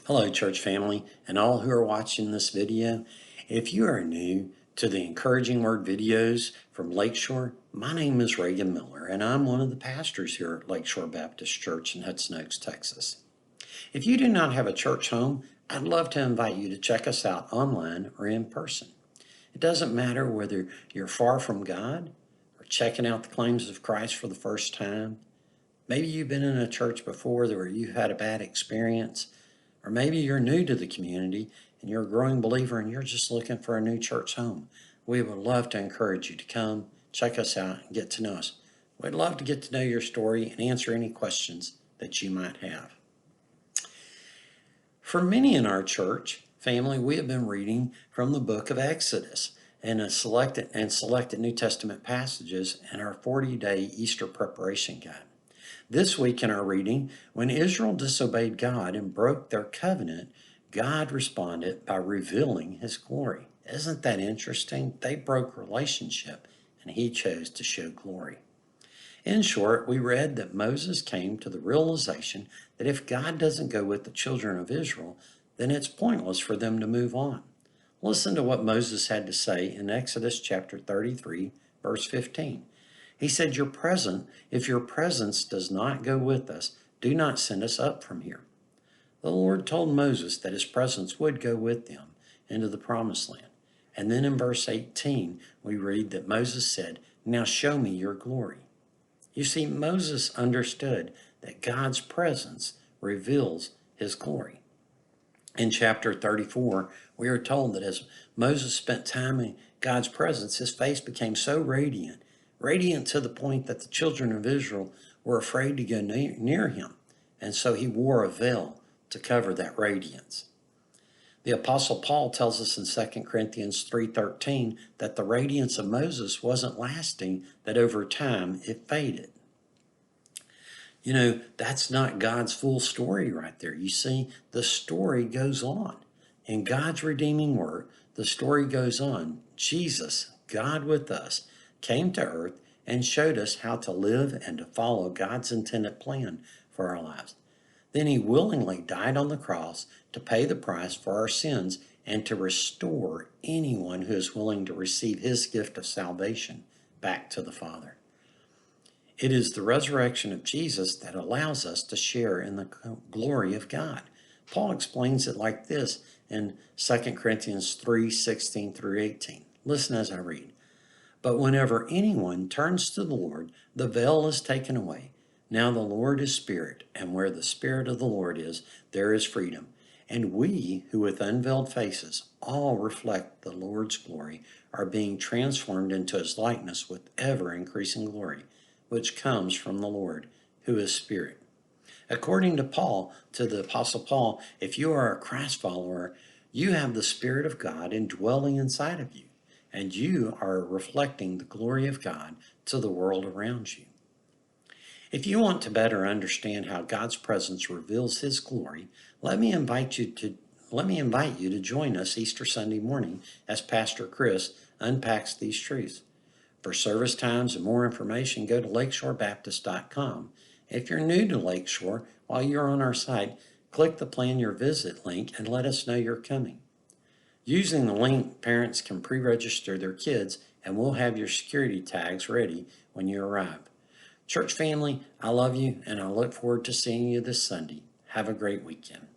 Hello, church family, and all who are watching this video. If you are new to the Encouraging Word videos from Lakeshore, my name is Reagan Miller, and I'm one of the pastors here at Lakeshore Baptist Church in Hudson Oaks, Texas. If you do not have a church home, I'd love to invite you to check us out online or in person. It doesn't matter whether you're far from God or checking out the claims of Christ for the first time. Maybe you've been in a church before where you've had a bad experience, or maybe you're new to the community and you're a growing believer and you're just looking for a new church home. We would love to encourage you to come, check us out, and get to know us. We'd love to get to know your story and answer any questions that you might have. For many in our church family, we have been reading from the book of Exodus and selected New Testament passages in our 40-day Easter preparation guide. This week in our reading, when Israel disobeyed God and broke their covenant, God responded by revealing his glory. Isn't that interesting? They broke relationship and he chose to show glory. In short, we read that Moses came to the realization that if God doesn't go with the children of Israel, then it's pointless for them to move on. Listen to what Moses had to say in Exodus chapter 33, verse 15. He said, if your presence does not go with us, do not send us up from here. The Lord told Moses that his presence would go with them into the promised land. And then in verse 18, we read that Moses said, now show me your glory. You see, Moses understood that God's presence reveals his glory. In chapter 34, we are told that as Moses spent time in God's presence, his face became so radiant to the point that the children of Israel were afraid to go near him, and so he wore a veil to cover that radiance. The Apostle Paul tells us in 2 Corinthians 3:13 that the radiance of Moses wasn't lasting, that over time it faded. You know, that's not God's full story right there. You see, the story goes on. In God's redeeming work, the story goes on. Jesus, God with us, came to earth and showed us how to live and to follow God's intended plan for our lives. Then he willingly died on the cross to pay the price for our sins and to restore anyone who is willing to receive his gift of salvation back to the Father. It is the resurrection of Jesus that allows us to share in the glory of God. Paul explains it like this in 2 Corinthians 3:16 through 18. Listen as I read. But whenever anyone turns to the Lord, the veil is taken away. Now the Lord is Spirit, and where the Spirit of the Lord is, there is freedom. And we, who with unveiled faces all reflect the Lord's glory, are being transformed into his likeness with ever-increasing glory, which comes from the Lord, who is Spirit. According to the Apostle Paul, if you are a Christ follower, you have the Spirit of God indwelling inside of you, and you are reflecting the glory of God to the world around you. If you want to better understand how God's presence reveals his glory, let me invite you to join us Easter Sunday morning as Pastor Chris unpacks these truths. For service times and more information, go to lakeshorebaptist.com. If you're new to Lakeshore, while you're on our site, click the Plan Your Visit link and let us know you're coming. Using the link, parents can pre-register their kids and we'll have your security tags ready when you arrive. Church family, I love you and I look forward to seeing you this Sunday. Have a great weekend.